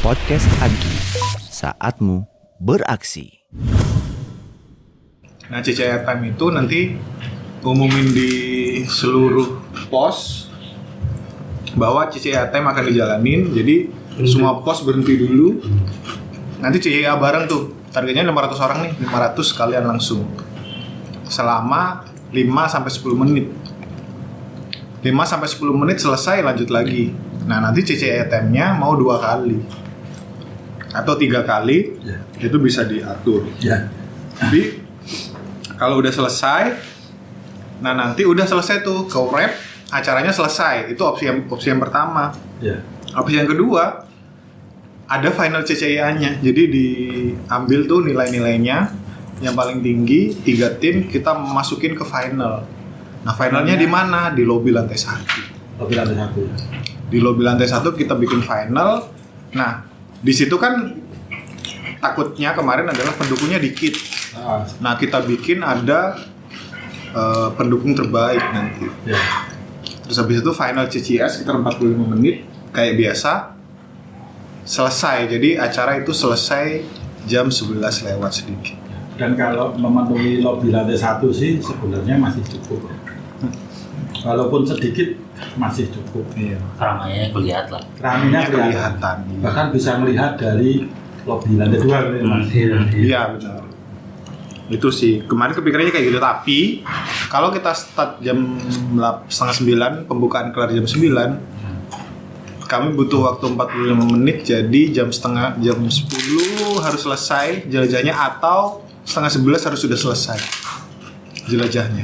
Podcast Agi, saatmu beraksi. Nah, CCA Time itu nanti umumin di seluruh pos bahwa CCA Time akan dijalanin. Jadi semua pos berhenti dulu. Nanti CCA bareng tuh. Targetnya 500 orang nih, 500 sekalian langsung. Selama 5-10 menit. 5-10 menit selesai, lanjut lagi. Nah, nanti CCA Time-nya mau 2 kali atau 3 kali, itu bisa diatur. Jadi kalau udah selesai, nah nanti udah selesai tuh ke wrap, acaranya selesai. Itu opsi yang pertama. Opsi yang kedua, ada final CCA-nya. Jadi diambil tuh nilai-nilainya yang paling tinggi, 3 tim kita masukin ke final. Nah, finalnya di mana? Di lobby lantai 1. Di lobby lantai 1 kita bikin final. Nah, di situ kan takutnya kemarin adalah pendukungnya dikit. Nah, kita bikin ada pendukung terbaik nanti. Terus habis itu final CCS sekitar 45 menit kayak biasa. Selesai. Jadi acara itu selesai jam 11 lewat sedikit. Dan kalau memenuhi lobby lantai 1 sih sebenarnya masih cukup. Walaupun sedikit masih cukup. Iya. Ramainya kelihatan lah. Ramainya kelihatan. Bahkan bisa melihat dari lobby lantai 2 Iya, benar. Itu sih kemarin kepikirannya kayak gitu, tapi kalau kita start jam 8:30 pembukaan kelar jam 9, kami butuh waktu 45 menit, jadi jam 10 harus selesai jelajahnya, atau 10:30 harus sudah selesai jelajahnya.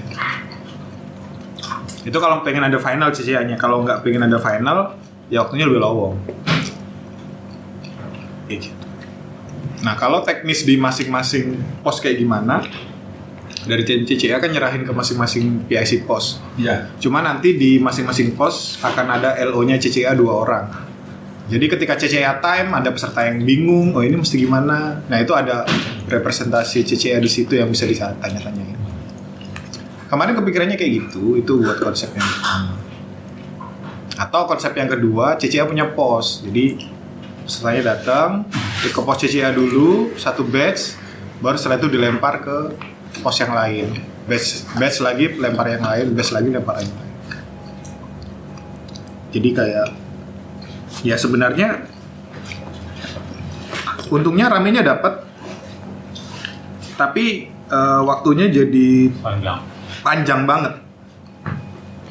Itu kalau pengen ada final CCA-nya. Kalau nggak pengen ada final, ya waktunya lebih lowong. Kayak gitu. Nah, kalau teknis di masing-masing pos kayak gimana? Dari CCA kan nyerahin ke masing-masing PIC pos. Iya. Cuma nanti di masing-masing pos akan ada LO-nya CCA 2 orang. Jadi ketika CCA Time ada peserta yang bingung, oh ini mesti gimana? Nah, itu ada representasi CCA di situ yang bisa ditanya-tanyain. Kemarin kepikirannya kayak gitu, itu buat konsep yang pertama. Atau konsep yang kedua, CCA punya pos. Jadi setelahnya datang ke pos CCA dulu, 1 batch, baru setelah itu dilempar ke pos yang lain. Batch lagi lempar yang lain, batch lagi lempar yang lain. Jadi kayak, ya sebenarnya untungnya ramenya dapat, tapi waktunya jadi panjang banget.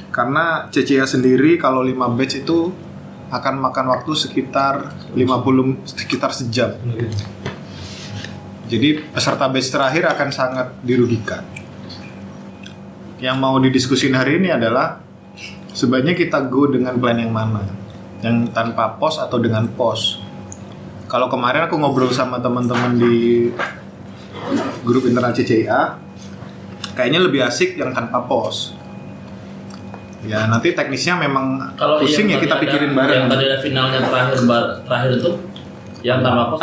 Karena CCA sendiri kalau 5 batch itu akan makan waktu sekitar sejam. Jadi peserta batch terakhir akan sangat dirugikan. Yang mau didiskusin hari ini adalah sebaiknya kita go dengan plan yang mana? Yang tanpa pos atau dengan pos? Kalau kemarin aku ngobrol sama teman-teman di grup internal CCA, kayaknya lebih asik yang tanpa pos. Ya nanti teknisnya memang Kalau pusing ya, kita pikirin bareng. Yang tadi ada finalnya terakhir itu yang tanpa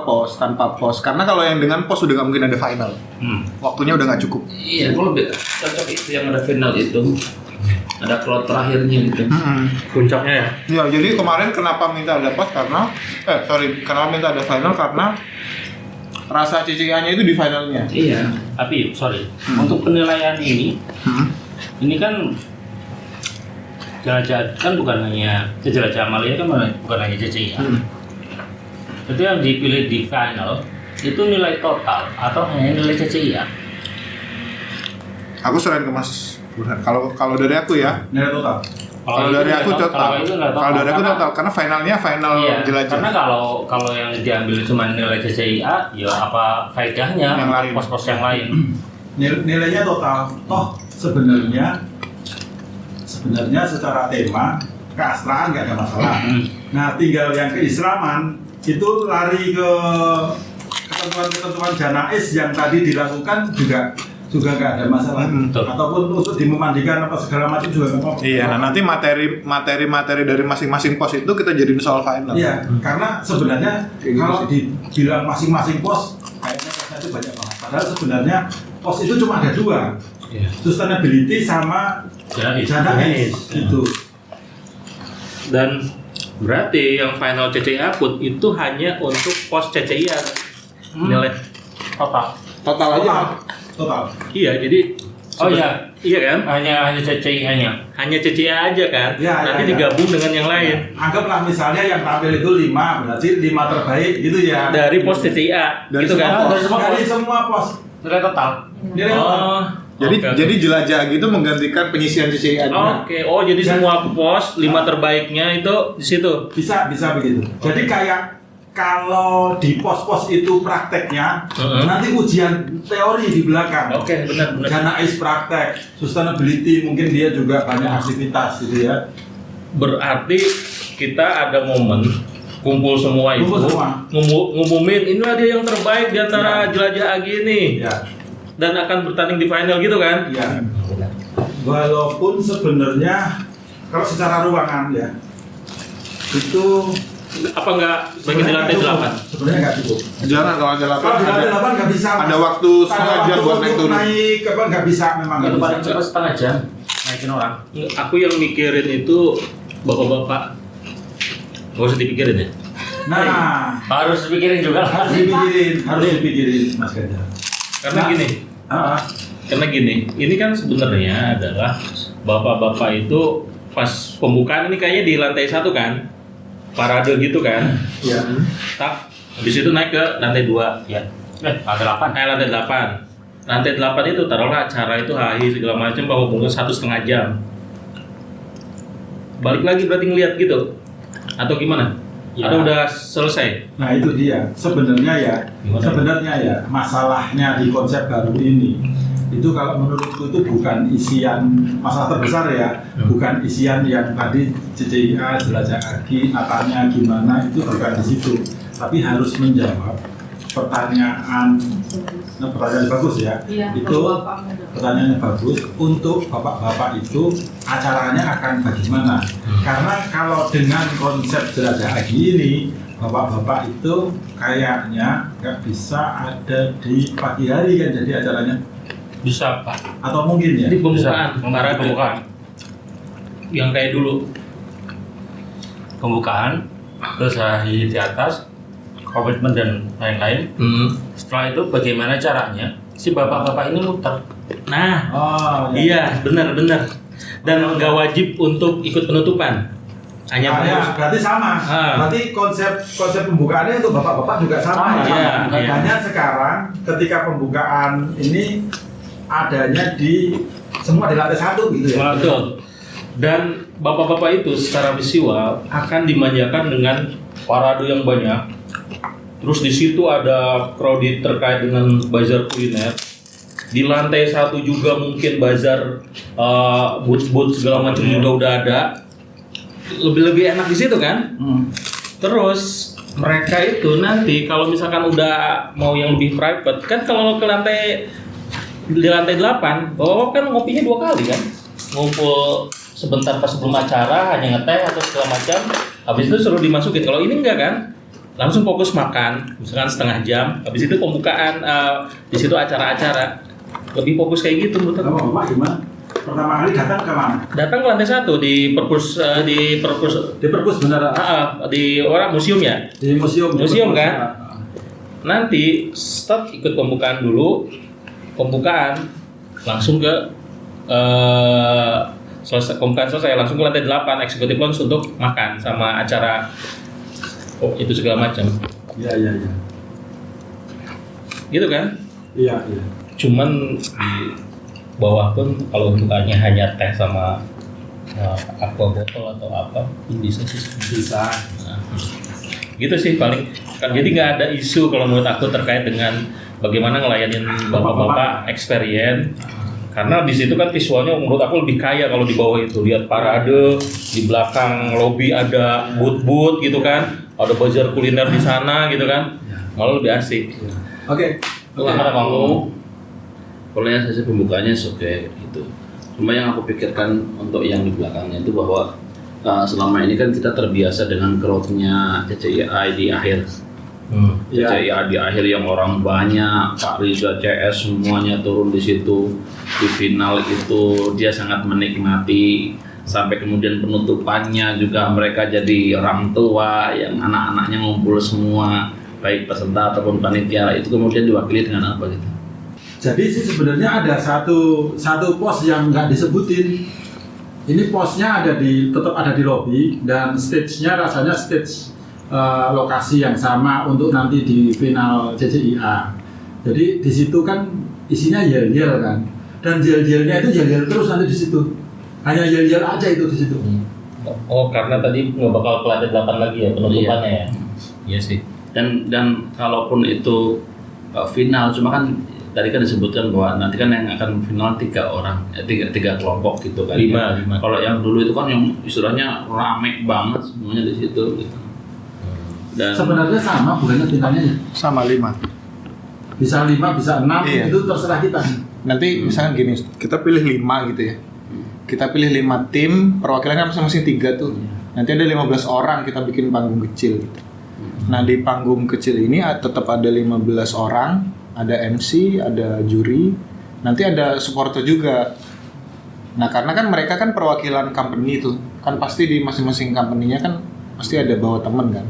pos. Tanpa pos. Karena kalau yang dengan pos udah nggak mungkin ada final. Waktunya udah nggak cukup. Iya, kalau lebih cocok itu yang ada final itu. Ada plot terakhirnya gitu. Puncaknya ya. Ya, jadi kemarin kenapa minta ada pos karena kenapa minta ada final karena rasa CCA-nya itu di finalnya. Iya, tapi untuk penilaian ini kan jelajah kan bukan hanya jelajah Amalia kan bukan hanya CCA. Itu yang dipilih di final itu nilai total atau hanya nilai CCA? Aku serahin ke Mas Burhan. Kalau dari aku ya, Nilai total. Kalau dari aku total. Kalau dari aku total karena finalnya final iya, jelajah. Karena kalau yang diambil cuma nilai CCIA, ya apa faedahnya Yang lain. pos-pos yang lain? Nilainya total. Toh sebenarnya secara tema keastraan nggak ada masalah. Nah, tinggal yang keislaman itu lari ke ketentuan-ketentuan janais yang tadi dilakukan juga nggak ada masalah. Ataupun untuk dimemandikan apa segala macam juga nggak apa-apa. Iya, nah nanti materi dari masing-masing pos itu kita jadiin soal final. Iya, karena sebenarnya kalau dibilang masing-masing pos kayaknya posnya itu banyak banget. Padahal sebenarnya pos itu cuma ada 2. Sustainability sama janais gitu. Dan Berarti yang final CCIA pun itu hanya untuk pos CCIA nilai total. Total aja. Total. Iya, jadi Oh iya, iya kan? hanya CCI-nya. Hanya CCIA aja kan? Ya, Nanti ya. digabung dengan yang lain. Anggaplah misalnya yang tampil itu 5, berarti 5 terbaik gitu ya. Dari pos CCIA, Dari gitu kan? semua Dari semua pos. Nilai total. Nilai total. Oh, Jadi oke. jadi jelajah gitu menggantikan penyisian CCI Oke, oh jadi semua pos 5 terbaiknya itu di situ. Bisa begitu. Jadi kayak kalau di pos-pos itu prakteknya, nanti ujian teori di belakang. Oke, benar. Janais praktek, sustainability mungkin dia juga banyak aktivitas gitu ya. Berarti kita ada momen kumpul semua itu, Kumpul semua. ngumumin inilah dia yang terbaik di antara jelajah Agi ini, Ya, dan akan bertanding di final gitu kan? ya. Walaupun sebenarnya kalau secara ruangan ya itu Apa nggak bagi di lantai 8? Sebenarnya nggak cukup. Jarang kalau ada Kalau di lantai 8 nggak bisa. ada waktu setengah jam buat naik turun. Naik apa nggak bisa memang nggak Itu bisa. paling cepat setengah jam naikin orang. Aku yang mikirin itu bapak-bapak, nggak usah dipikirin ya. Nah, Harus dipikirin juga lah. harus dipikirin Mas Ganjar. Karena Nah. gini, Ah, karena gini, ini kan sebenarnya adalah bapak-bapak itu pas pembukaan ini kayaknya di lantai 1 kan, parade gitu kan. ya. Tak, habis itu naik ke lantai 2 Ya. Ada 8. lantai 8. Lantai 8 itu taruhlah acara itu hahi segala macam penghubungnya 1,5 jam. Balik lagi berarti ngeliat gitu atau gimana? Ya. Atau udah selesai? Nah itu dia. Gimana? Sebenarnya ya masalahnya di konsep baru ini itu kalau menurutku itu bukan isian masalah terbesar ya, bukan isian yang tadi CCIA, jelajah Agi, natanya gimana itu bukan di situ, tapi harus menjawab pertanyaan. Nah, pertanyaan bagus ya. Iya, Itu pertanyaannya bagus untuk bapak-bapak itu acaranya akan bagaimana? Karena kalau dengan konsep jelajah Agi ini bapak-bapak itu kayaknya nggak bisa ada di pagi hari kan jadi acaranya, Bisa Pak. atau mungkin ya? Di pembukaan, parade. Pembukaan. Yang kayak dulu. Pembukaan. Terus hahi di atas. Komitmen dan lain-lain. Setelah itu bagaimana caranya si bapak-bapak ini muter. Nah, Oh iya benar. Dan nggak wajib untuk ikut penutupan. Hanya Ah, ya, berarti sama. Ah. Berarti konsep pembukaannya untuk bapak-bapak juga sama. Sama, ya. iya. Hanya sekarang ketika pembukaan ini adanya di semua di lantai 1 gitu ya. Betul. Dan bapak-bapak itu secara visual akan dimanjakan dengan parade yang banyak. Terus di situ ada crowded terkait dengan bazar kuliner. Di lantai 1 juga mungkin bazar booth-booth segala macam juga udah ada. Lebih enak di situ kan? Terus mereka itu nanti kalau misalkan udah mau yang lebih private kan kalau ke di lantai 8 bawa kan ngopinya 2 kali kan, ngumpul sebentar pas sebelum acara hanya ngeteh atau segala macam, habis itu suruh dimasukin. Kalau ini enggak kan, langsung fokus makan misalkan setengah jam, habis itu pembukaan di situ acara-acara, lebih fokus kayak gitu menurut aku. Bapak gimana? Pertama kali datang ke mana? Datang ke lantai 1 di perpus Di perpus benar. di orang museum ya. Di museum. Museum kan? Nanti start ikut pembukaan dulu, pembukaan langsung ke selesai pembukaan selesai langsung ke lantai 8 executive lounge untuk makan sama acara itu segala macam. Iya. Gitu kan? Iya. Cuman di bawah pun kalau bukannya hanya teh sama aqua botol atau apa bisa sih. Bisa. Nah, gitu sih paling kan, jadi nggak ada isu kalau menurut aku terkait dengan bagaimana ngelayanin bapak-bapak experience, karena di situ kan visualnya menurut aku lebih kaya kalau di bawah itu, lihat parade di belakang lobi ada booth-booth gitu kan, ada bazar kuliner di sana gitu kan, malah lebih asik. Oke. Karena kamu Kalau yang sesi pembukanya oke gitu. Cuma yang aku pikirkan untuk yang di belakangnya itu bahwa selama ini kan kita terbiasa dengan crowd-nya CCIA di akhir. CCIA di akhir yang orang banyak, Pak Riza, CS semuanya turun di situ. Di final itu dia sangat menikmati sampai kemudian penutupannya juga mereka jadi orang tua yang anak-anaknya ngumpul semua, baik peserta ataupun panitia, itu kemudian diwakili dengan apa gitu? Jadi sih sebenarnya ada satu pos yang nggak disebutin. Ini posnya tetap ada di lobby dan stage-nya rasanya stage lokasi yang sama untuk nanti di final CCIA. Jadi di situ kan isinya yel-yel kan, dan yel-yelnya itu yel-yel terus nanti di situ. Hanya yel-yel aja itu di situ. Oh, karena tadi nggak bakal kelihatan lagi ya penutupannya ya. Iya sih. Dan kalaupun itu final, cuma kan tadi kan disebutkan bahwa nanti kan yang akan final 3 orang, tiga kelompok gitu kan. 5. Kalau yang dulu itu kan yang istilahnya rame banget semuanya di situ gitu. Dan Sebenarnya sama bukannya finalnya ya? Sama 5. Bisa 5, bisa 6, Iya. itu terserah kita. Nanti misalkan gini, kita pilih 5 gitu ya. Kita pilih 5 tim, perwakilan kan masing-masing 3 tuh. Nanti ada 15 orang, kita bikin panggung kecil gitu. Nah di panggung kecil ini tetap ada 15 orang, ada MC, ada juri, nanti ada supporter juga. Nah karena kan mereka kan perwakilan company tuh, kan pasti di masing-masing company-nya kan pasti ada bawa temen kan.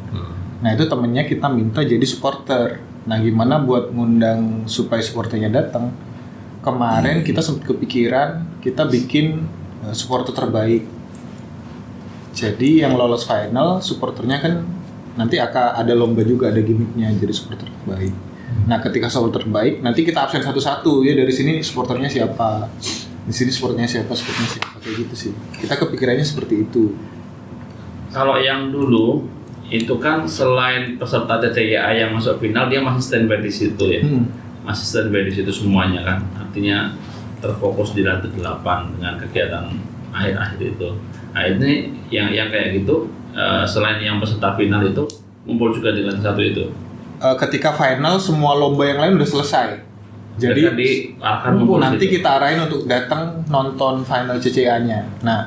Nah itu temennya kita minta jadi supporter. Nah gimana buat ngundang supaya supporternya datang? Kemarin kita sempat kepikiran kita bikin supporter terbaik. Jadi yang lolos final supporternya kan nanti akan ada lomba juga, ada gimmicknya jadi supporter terbaik. Nah ketika supporter terbaik nanti kita absen satu-satu ya, dari sini supporternya siapa, di sini supporternya siapa kayak gitu sih. Kita kepikirannya seperti itu. kalau yang dulu itu kan selain peserta CCIA yang masuk final, dia masih standby di situ ya. Masih standby di situ semuanya kan. Artinya terfokus di lantai 8 dengan kegiatan akhir-akhir itu. Nah ini yang kayak gitu, selain yang peserta final itu ngumpul juga di lantai 1 itu. Ketika final semua lomba yang lain udah selesai. Jadi akan ngumpul nanti situ. kita arahin untuk datang nonton final CCA-nya. Nah,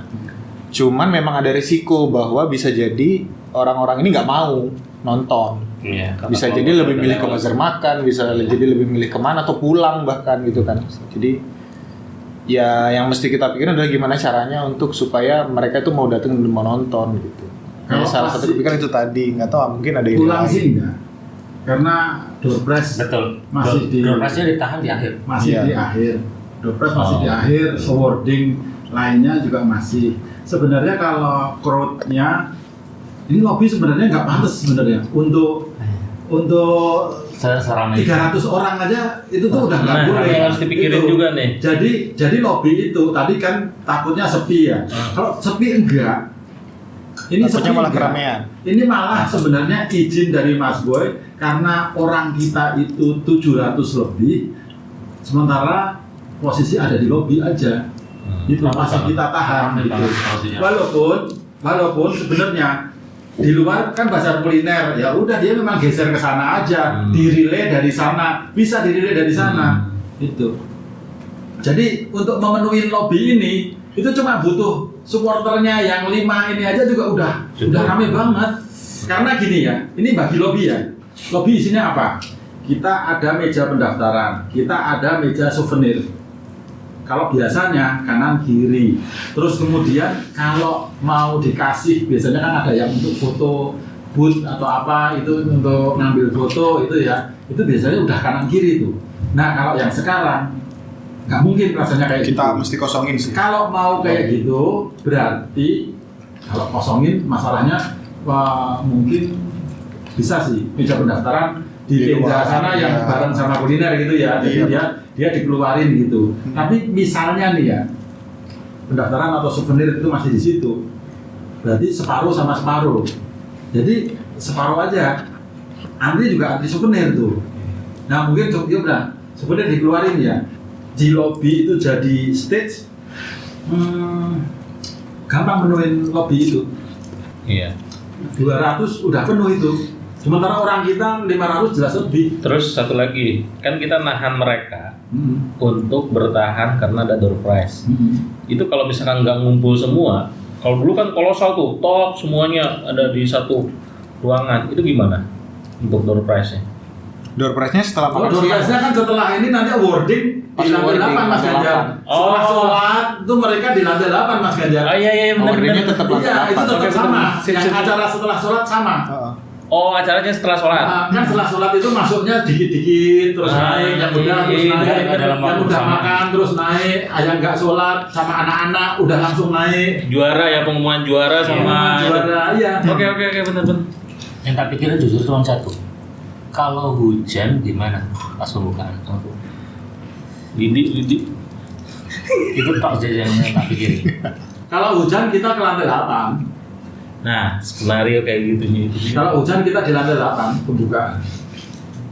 cuman memang ada risiko bahwa bisa jadi orang-orang ini nggak mau nonton. Iya, Bisa jadi lebih milih ke bazar makan, bisa jadi lebih milih kemana atau pulang bahkan gitu kan. Jadi ya yang mesti kita pikirin adalah gimana caranya untuk supaya mereka itu mau datang dan mau nonton gitu. Kalau Salah satu pasti- kepikiran itu tadi, nggak tahu mungkin ada ide Pulang lain. sih enggak. Karena door prize Betul. masih di Durasinya ditahan di akhir. masih Iya. di akhir. Door prize masih Oh. di akhir, awarding lainnya juga masih. Sebenarnya kalau crowd-nya ini lobby sebenarnya nggak pantas sebenarnya untuk Seramai 300 orang aja itu tuh udah nggak Nah, boleh. yang harus dipikirin Gitu. juga nih. Jadi lobby itu tadi kan takutnya sepi ya. Kalau sepi enggak. Ini Takutnya sepi malah enggak. keramaian. Ini malah sebenarnya izin dari Mas Boy karena orang kita itu 700 lebih, sementara posisi ada di lobby aja. Itu masih kita tahan gitu. Walaupun sebenarnya di luar kan bazar kuliner, ya udah dia memang geser ke sana aja, di-relay dari sana, bisa di-relay dari sana. Itu. Jadi untuk memenuhi lobby ini itu cuma butuh supporternya yang 5 ini aja juga udah rame banget. Karena gini ya, ini bagi lobby ya. Lobby isinya apa? Kita ada meja pendaftaran, kita ada meja souvenir. Kalau biasanya kanan kiri. Terus kemudian kalau mau dikasih biasanya kan ada yang untuk foto booth atau apa itu untuk ngambil foto itu ya. Itu biasanya udah kanan kiri tuh. Nah, kalau yang sekarang nggak mungkin rasanya kayak Kita gitu. mesti kosongin sih. Kalau mau kayak gitu berarti kalau kosongin masalahnya mungkin bisa sih meja pendaftaran di Di meja luar, sana yang iya. bareng sama kuliner gitu ya. Jadi dia dikeluarin gitu. Tapi misalnya nih ya pendaftaran atau souvenir itu masih di situ. Berarti separuh sama separuh. Jadi separuh aja. Antri juga antri souvenir tuh. Nah mungkin dia bilang souvenir dikeluarin ya. Di lobby itu jadi stage. Gampang menuhin lobby itu. Iya. 200 udah penuh itu. Sementara orang kita 500 jelas lebih. Terus satu lagi, kan kita nahan mereka untuk bertahan karena ada door prize. Itu kalau misalkan nggak ngumpul semua, kalau dulu kan kolosal tuh, tok semuanya ada di satu ruangan, itu gimana untuk door prize-nya? Door prize-nya setelah Kalau makan door siang. prize-nya kan setelah ini nanti awarding Pas di lantai awarding, 8 Mas lantai Ganjar. 8. Setelah sholat itu mereka di lantai 8 Mas Ganjar. iya benar. Awardingnya tetap lantai Iya, itu 8. tetap Oke, sama. betul. Sip, Yang sip, sip. acara setelah sholat sama. Heeh. Oh, acaranya setelah sholat. Nah, kan setelah sholat itu masuknya dikit-dikit terus naik, yang udah terus iya, naik, nggak dalam yang waktu udah bersamaan. makan terus naik, yang nggak sholat sama anak-anak udah langsung naik. Juara ya, pengumuman juara sama Juara, iya. Oke, benar. Yang tak pikirin jujur cuma satu. Kalau hujan gimana pas pembukaan? Lidik. Itu tak aja yang tak pikirin. Kalau hujan kita ke lantai 8. Nah, skenario kayak gitu nih. Kalau hujan kita di lantai 8 pembukaan.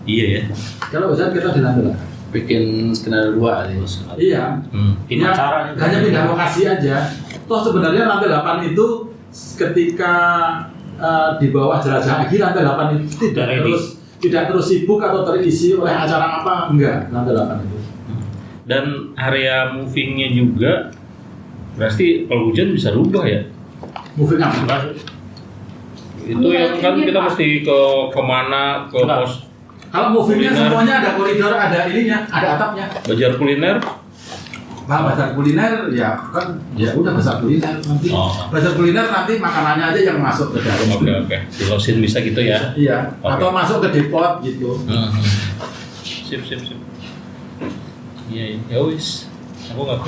Iya ya. Kalau hujan kita di lantai 8. Bikin skenario 2 kali. Iya. Bikin Ya, acara hanya pindah lokasi aja. Toh sebenarnya lantai 8 itu ketika di bawah jelajah lagi lantai 8 itu tidak terus sibuk atau terisi oleh acara apa, enggak, lantai 8 itu. Dan area movingnya juga berarti kalau hujan bisa rubah ya. Moving apa? Itu yang kan kita mesti ke kemana ke Enggak. pos Kalau movingnya Kuliner. semuanya ada koridor, ada ininya, ada atapnya. Bajar kuliner. Nah, bazar kuliner ya kan ya udah bazar kuliner nanti. Oh. Bazar kuliner nanti makanannya aja yang masuk ke dalam. Oke. Silosin bisa gitu ya. Iya, Oke. atau masuk ke depot gitu. Sip. Iya, ya wis. Aku nggak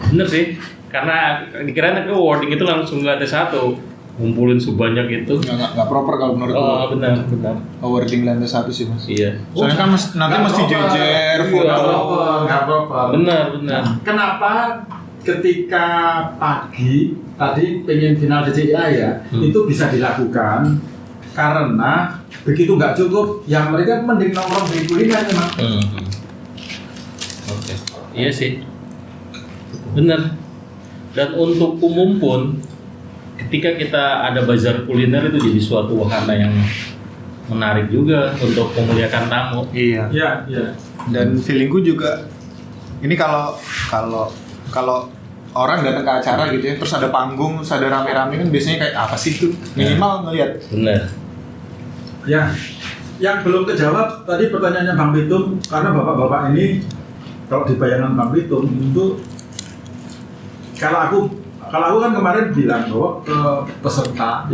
bener sih, karena dikirain aku wording itu langsung di lantai 1 ngumpulin sebanyak itu. Nggak proper kalau menurut Oh gua. benar. Awarding lantai 1 sih Mas. Iya. Soalnya kan nanti Nggak mesti proper. jejer Iya. foto. Nggak proper. Benar. Kenapa ketika pagi tadi pengen final DCA ya, itu bisa dilakukan karena begitu nggak cukup, yang mereka mending nongkrong di kuliner memang. Oke. Iya sih. Benar. Dan untuk umum pun ketika kita ada bazar kuliner itu jadi suatu wahana yang menarik juga untuk memuliakan tamu. Iya. Iya. Dan feelingku juga ini kalau orang datang ke acara gitu ya, terus ada panggung, terus ada rame-rame kan biasanya kayak apa sih itu? Minimal ngelihat. Benar. Ya, yang belum kejawab tadi pertanyaannya Bang Pitung, karena bapak-bapak ini kalau di bayangan Bang Pitung itu kalau aku kan kemarin bilang bahwa ke peserta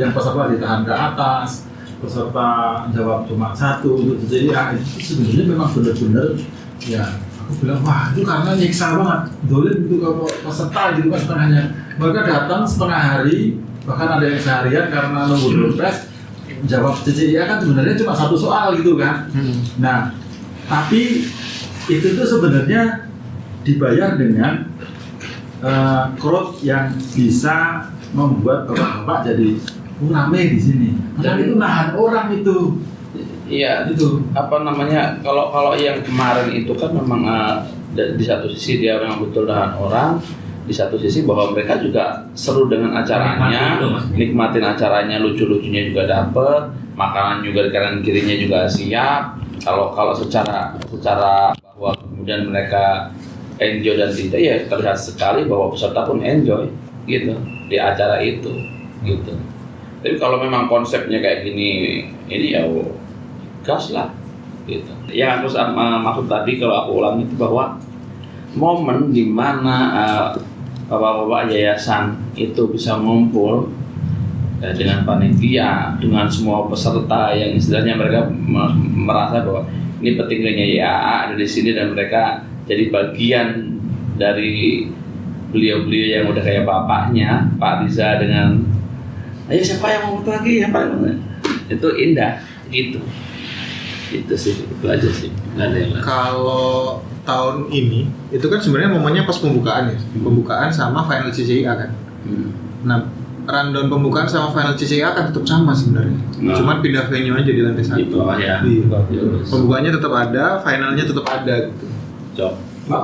ditahan ke atas, peserta jawab cuma satu untuk jadi itu sebenarnya memang benar-benar ya aku bilang wah itu karena nyiksa banget dolim itu ke peserta gitu kan setengahnya, mereka datang setengah hari bahkan ada yang seharian karena nunggu dompet jawab CCIA kan sebenarnya cuma satu soal gitu kan. Nah tapi itu tuh sebenarnya dibayar dengan crowd yang bisa membuat bapak-bapak jadi rame di sini. Dan itu nahan orang itu. Iya, Itu. apa namanya, kalau yang kemarin itu kan memang di satu sisi dia memang betul nahan orang, di satu sisi bahwa mereka juga seru dengan acaranya, nikmatin acaranya, lucu-lucunya juga dapet, makanan juga di kanan kirinya juga siap. Kalau secara bahwa kemudian mereka enjoy dan tidak, ya terlihat sekali bahwa peserta pun enjoy gitu di acara itu gitu. Tapi kalau memang konsepnya kayak gini, ini ya gas lah gitu. Yang aku maksud tadi kalau aku ulang itu bahwa momen di mana bapak-bapak yayasan itu bisa ngumpul dengan panitia, dengan semua peserta yang istilahnya mereka merasa bahwa ini pentingnya YAA ada di sini dan mereka jadi bagian dari beliau-beliau yang udah kayak bapaknya Pak Riza dengan ayo siapa yang mau lagi siapa yang mau, itu indah gitu. Itu sih, itu aja sih, nggak ada yang lain. Kalau tahun ini itu kan sebenarnya momennya pas pembukaan ya, pembukaan sama final CCIA kan. Nah, rundown pembukaan sama final CCIA kan tetap sama sebenarnya. Nah. Cuman pindah venue aja di lantai 1. Di bawah ya. Iya. Pembukaannya tetap ada, finalnya tetap ada gitu. Cok.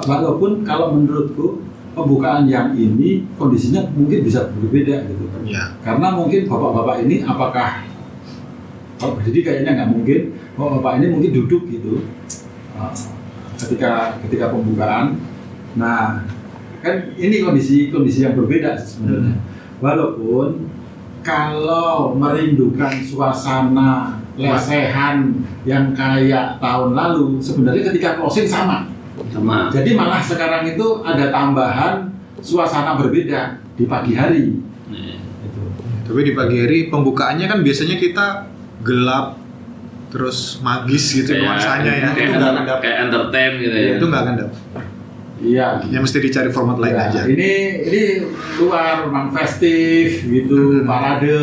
Walaupun kalau menurutku pembukaan yang ini kondisinya mungkin bisa berbeda gitu kan. Iya. Karena mungkin bapak-bapak ini apakah kalau berdiri kayaknya nggak mungkin, bapak ini mungkin duduk gitu ketika pembukaan. Nah, kan ini kondisi yang berbeda sebenarnya. Walaupun kalau merindukan suasana lesehan yang kayak tahun lalu, sebenarnya ketika closing sama. Jadi malah sekarang itu ada tambahan suasana berbeda di pagi hari. Tapi di pagi hari pembukaannya kan biasanya kita gelap terus magis gitu nuansanya ya. Itu nggak akan dapat. Kayak entertain gitu ya. Itu nggak akan dapat. Iya. Ya mesti dicari format lain aja. Ini luar memang festif gitu, parade.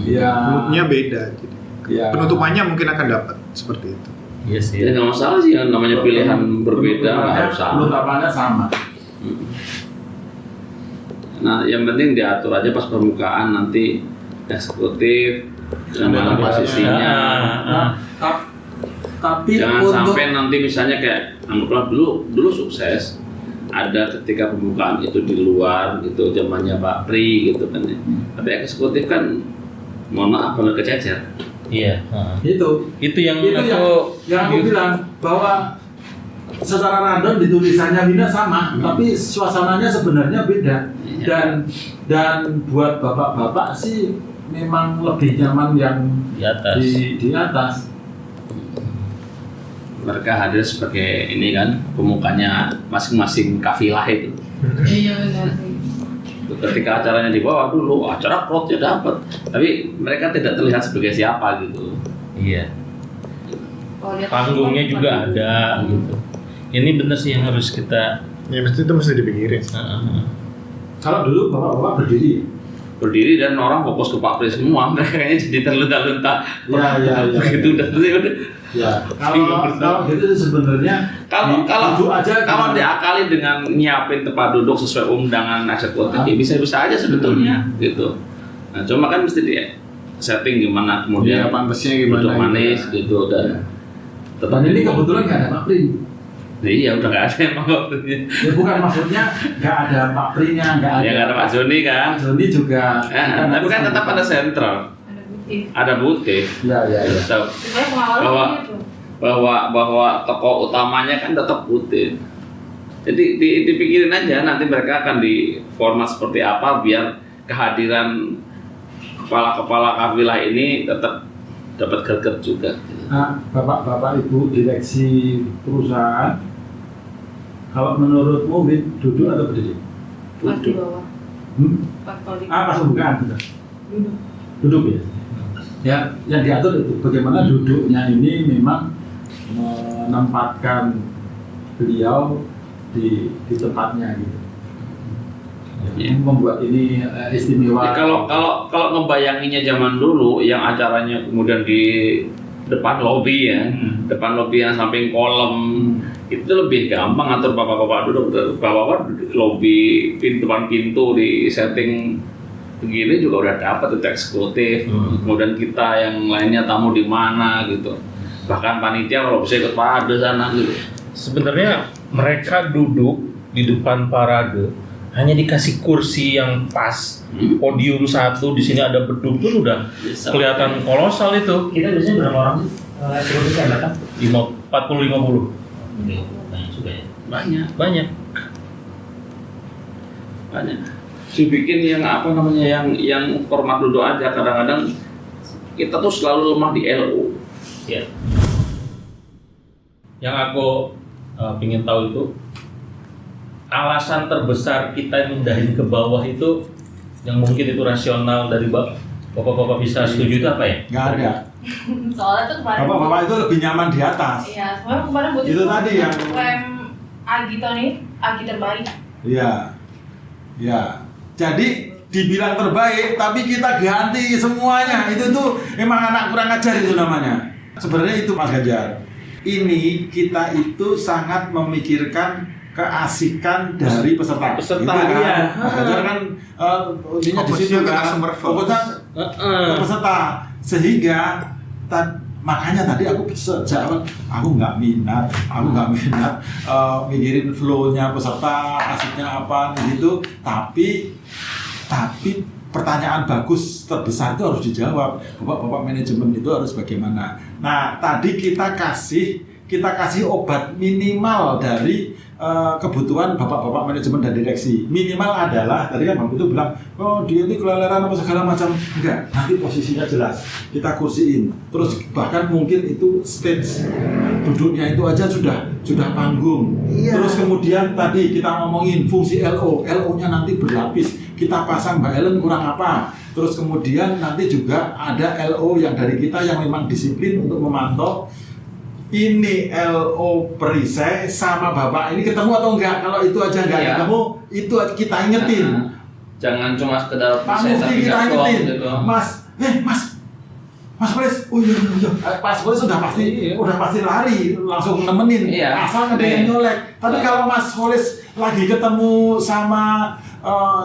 Iya. Moodnya beda. Gitu. Ya. Penutupannya mungkin akan dapat seperti itu. Iya sih. Ya nggak masalah sih, yang namanya pilihan berbeda nggak harus sama. Penutapannya sama. Nah, yang penting diatur aja pas pembukaan nanti eksekutif dengan mana posisinya. Tapi Jangan untuk sampai nanti misalnya kayak anggaplah dulu sukses ada ketika pembukaan itu di luar gitu zamannya Pak Pri gitu kan ya. Tapi eksekutif kan mohon maaf nggak kececer. Iya. itu yang aku bilang bahwa secara random di tulisannya Wina sama, tapi suasananya sebenarnya beda. Dan buat bapak-bapak sih memang lebih nyaman yang di atas. Di atas. Mereka hadir sebagai ini kan pemukanya masing-masing kafilah itu. Iya benar. Ketika acaranya di bawah dulu, acara crowd-nya dapat, tapi mereka tidak terlihat sebagai siapa gitu. Iya. Oh, lihat Panggungnya juga ada gitu. Ini bener sih yang harus kita. Ya mesti itu mesti dipikirin. Kalau dulu bapak-bapak Berdiri dan orang fokus ke Pak Pri semua, mereka kayaknya jadi terlunta-lunta. Ya. Begitu udah. Ya, kalau gitu sebenarnya Kalau duduk aja kalau diakali dengan nyiapin tempat duduk sesuai undangan eksekutif, ya bisa-bisa aja sebetulnya gitu. Nah, cuma kan mesti di setting gimana kemudian Iya, pantasnya gimana duduk gitu. manis gitu dan dan ini kebetulan nggak ada Pak Pri. Iya udah nggak ada emang waktunya. Ya bukan maksudnya nggak ada Pak Pri-nya, nggak ada. Ya nggak ada Pak Joni kan. Pak Joni juga. Tapi kan tetap ada sentral, ada bukti. ada butik. Ya. Tetap Sebenarnya pengawalan gitu. bahwa tokoh utamanya kan tetap butik. Jadi dipikirin aja nanti mereka akan di format seperti apa biar kehadiran kepala-kepala kafilah ini tetap dapat greget juga. Nah, bapak-bapak ibu direksi perusahaan, kalau menurutmu Win duduk atau berdiri? Pas di bawah. Pas kalau di Pas pembukaan sudah. duduk. Duduk ya. Ya, yang diatur itu bagaimana duduknya ini memang menempatkan beliau di tempatnya gitu. Ya. Membuat ini istimewa. Ya, kalau ngebayanginnya zaman dulu yang acaranya kemudian di depan lobi ya, depan lobi yang samping kolam itu lebih gampang atur bapak-bapak duduk, bapak-bapak lobi depan pintu di setting begini juga udah dapat itu eksekutif. Kemudian kita yang lainnya tamu di mana gitu, bahkan panitia kalau bisa ikut parade sana gitu. Sebenarnya mereka duduk di depan parade hanya dikasih kursi yang pas, podium satu, di sini ada beduk pun udah kelihatan kolosal itu. Kita biasanya berapa orang sih? Eksekutif yang datang? 40-50. Banyak juga ya. Banyak. Dibikin yang apa namanya yang format duduk aja, kadang-kadang kita tuh selalu lemah di LO. Ya. Yang aku ingin tahu itu alasan terbesar kita mindahin ke bawah itu yang mungkin itu rasional dari bapak-bapak bisa setuju itu apa ya? Nggak ada. Soalnya tuh kemarin. Bapak-bapak itu lebih nyaman di atas. Iya, soalnya kemarin buat Itu tadi yang rem Agito nih, Agi terbaik. Iya. Ya. Jadi dibilang terbaik tapi kita ganti semuanya. Itu tuh emang anak kurang ajar itu namanya. Sebenarnya itu Mas Ganjar. Ini kita itu sangat memikirkan keasikan dari peserta. Peserta, itu kan. iya. Mas Ganjar kan ininya di situ Fokusnya ke kan. customer first. Fokusnya ke peserta. Sehingga makanya tadi aku sejak awal aku nggak minat mikirin flow-nya peserta, asiknya apa gitu. Tapi pertanyaan bagus terbesar itu harus dijawab. Bapak manajemen itu harus bagaimana? Nah, tadi kita kasih obat minimal dari kebutuhan bapak-bapak manajemen dan direksi. Minimal adalah tadi kan Bang itu bilang, oh dia ini keleleran apa segala macam. Enggak, nanti posisinya jelas. Kita kursiin. Terus bahkan mungkin itu stage duduknya itu aja sudah panggung. Terus kemudian tadi kita ngomongin fungsi LO-nya nanti berlapis. Kita pasang Mbak Ellen kurang apa. Terus kemudian nanti juga ada LO yang dari kita yang memang disiplin untuk memantau ini LO perisai sama bapak ini ketemu atau enggak. Kalau itu aja enggak ketemu, itu kita ingetin. Jangan cuma sekedar Pak Mufti kita ingetin, Mas Polis, oh iya, Mas Polis sudah pasti lari langsung nemenin, asal ada yang nyolek. Tapi kalau Mas Polis lagi ketemu sama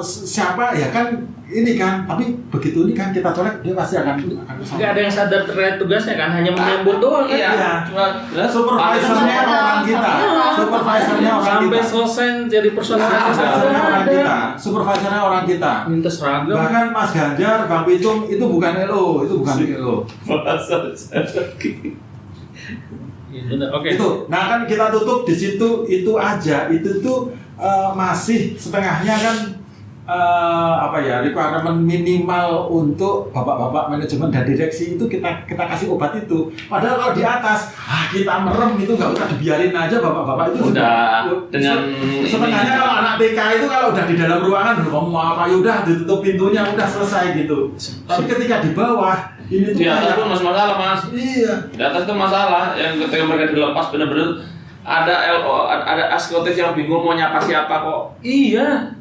siapa ya kan ini kan, tapi begitu ini kan kita colek dia pasti akan Nggak ada yang sadar terkait tugasnya kan, hanya menyambut doang kan. Iya. Cuma Supervisornya orang kita, supervisornya orang Sampai kita. selesai jadi personal Supervisornya orang kita, supervisornya orang kita. minta seragam. Bahkan Mas Ganjar, Bang Pitung itu bukan LO, itu bukan LO. Iya, benar. Oke. Itu. Nah kan kita tutup di situ itu aja. Itu tuh masih setengahnya kan requirement minimal untuk bapak-bapak manajemen dan direksi itu kita kasih obat itu. Padahal kalau di atas kita merem itu nggak usah dibiarin aja bapak-bapak itu udah dengan setengahnya kalau anak TK itu kalau udah di dalam ruangan udah ngomong apa ya udah ditutup pintunya udah selesai gitu. Tapi ketika di bawah ini tuh di atas pun masih masalah mas. Iya. Di atas tuh masalah yang ketika mereka dilepas bener-bener ada LO, ada eksekutif yang bingung mau nyapa siapa kok. Iya.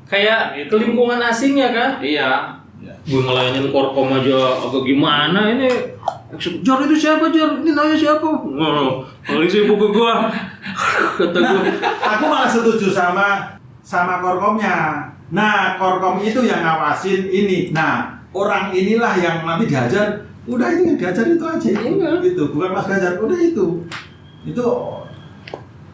Kayak ke lingkungan asingnya kan. Iya. Gue ngelayanin korkom aja agak gimana ini. Jar itu siapa Jar? Ini nanya siapa? Paling sibuk ke gua. Kata gua. Aku malah setuju sama korkomnya. Nah, korkom itu yang ngawasin ini. Nah, orang inilah yang nanti diajar. Udah itu yang diajar itu aja. Gitu, bukan Mas Ganjar. Udah itu. Itu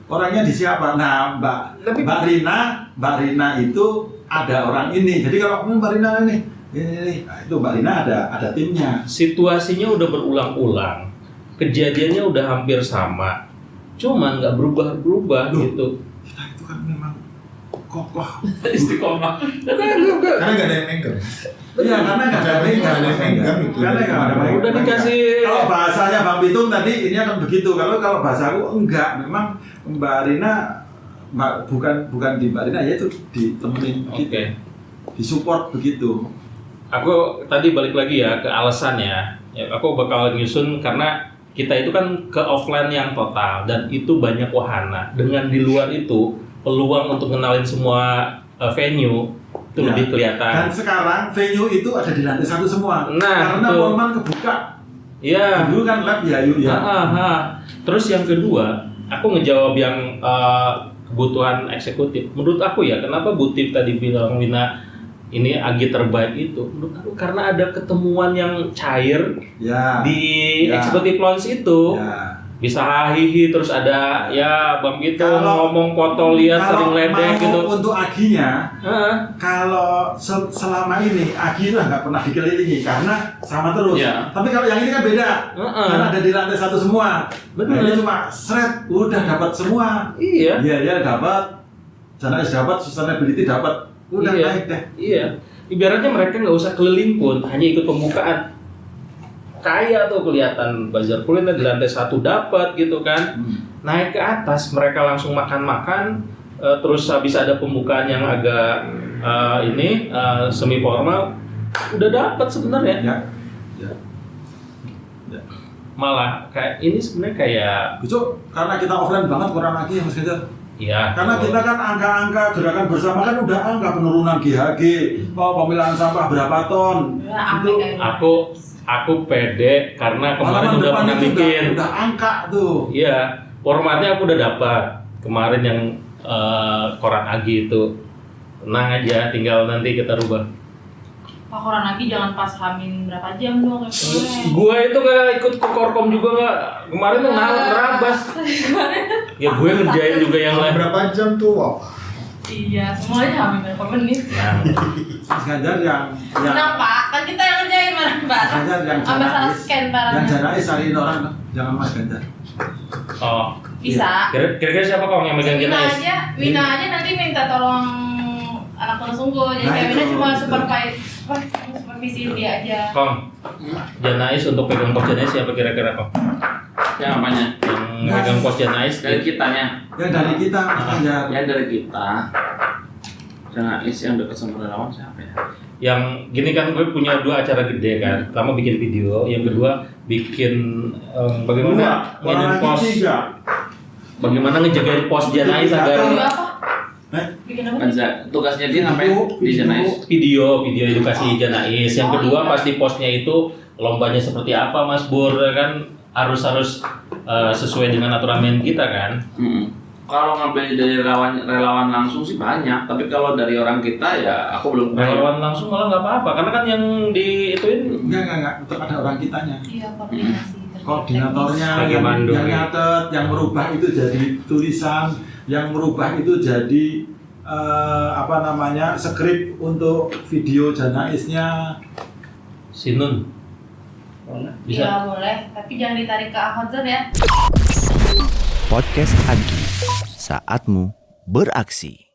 orangnya di siapa? Nah, Mbak Rina itu ada orang ini. Jadi kalau Mbak Rina ini, nah, itu Mbak Rina ada timnya. Situasinya udah berulang-ulang. Kejadiannya udah hampir sama. Cuman nggak berubah-berubah gitu. Kita itu kan memang kokoh. Istiqomah. Karena nggak ada yang megang. Iya, karena nggak ada megang itu. Karena nggak ada megang. Udah dikasih. Kalau bahasanya Bang Pitung tadi ini akan begitu. Kalau bahasaku enggak, memang Mbak Rina bukan di Mbak Rina ya itu ditemenin, Oke. disupport begitu. Aku tadi balik lagi ya ke alasannya. Ya, aku bakal nyusun karena kita itu kan ke offline yang total dan itu banyak wahana. Dengan di luar itu peluang untuk kenalin semua venue itu lebih kelihatan. Dan sekarang venue itu ada di lantai 1 semua. Nah, karena itu. Polman kebuka. Iya. Dulu kan lab ya, yuk ya. Terus yang kedua, aku ngejawab yang kebutuhan eksekutif. Menurut aku ya, kenapa Butif tadi bilang Wina ini agi terbaik itu? Menurut aku karena ada ketemuan yang cair di eksekutif lounge itu. Ya. Bisa hahihi terus ada ya Bang gitu ngomong foto lihat sering ledek gitu. Untuk aginya, kalau selama ini agi lah nggak pernah dikelilingi karena sama terus. Ya. Tapi kalau yang ini kan beda, karena ada di lantai 1 semua. Betul. Nah, ini cuma seret udah dapat semua. Iya. Iya dapat, Janais dapat, sustainability dapat, udah naik deh. Iya. Ibaratnya mereka nggak usah keliling pun, hanya ikut pembukaan. Kaya tuh kelihatan bazar kuliner di lantai 1 dapat gitu kan. Naik ke atas mereka langsung makan-makan, terus habis ada pembukaan yang agak semi formal udah dapat sebenarnya. Ya. Malah kayak ini sebenarnya kayak Besok karena kita offline banget kurang lagi ya Mas Ganjar. ya. Karena kita kan angka-angka gerakan bersama kan udah angka penurunan GHG, pemilahan sampah berapa ton. Ya, itu Aku pede karena kemarin halaman udah depan pernah itu bikin. udah angka tuh. Iya, formatnya aku udah dapat. Kemarin yang koran Agi itu. Tenang aja, tinggal nanti kita rubah. Pak Koran lagi jangan pas hamin berapa jam dong kayak gue. Gue itu gak ikut ke Korkom juga gak. Kemarin tuh nerabas. Ya gue ngerjain juga yang lain. Berapa jam tuh? Wow. Iya, semuanya hamin berapa menit. Nah, Mas Ganjar yang Tenang Pak, kan kita yang ngerjain mana Pak? Mas Ganjar yang Sampai salah Janais, scan parahnya. yang Janais cariin orang jangan Mas Ganjar. oh Bisa. Kira-kira siapa Kong yang megang Wina jenais? aja nanti minta tolong anak penuh sungguh. Jadi Nah, kayak Wina itu. cuma supervisi dia aja. Kong, jenais untuk pegang pos jenais siapa kira-kira Kong? Yang apanya? Yang megang pos jenais Dari kitanya. Ya dari kita ya. Yang dari kita. Janais yang dekat sama relawan siapa ya? Yang gini kan gue punya 2 acara gede kan. Pertama bikin video, yang kedua bikin bagaimana ngejagain pos, bagaimana ngejagain pos jenais Video agar apa? Bikin apa? Kan tugasnya dia ngapain di Jenais? video edukasi jenais. Yang kedua pas di posnya itu lombanya seperti apa Mas Bur kan harus sesuai dengan aturan main kita kan. Kalau ngambil dari relawan langsung sih banyak, tapi kalau dari orang kita ya aku belum pernah. Relawan langsung malah nggak apa-apa karena kan yang diituin Enggak, tetap ada orang kitanya. Iya, koordinasi. Koordinatornya Sebagai yang mandor. nyatet, yang merubah itu jadi tulisan, yang merubah itu jadi skrip untuk video janaisnya. Sinun. Bisa. Iya boleh, tapi jangan ditarik ke Ahmadzon ya. Podcast Agi, saatmu beraksi.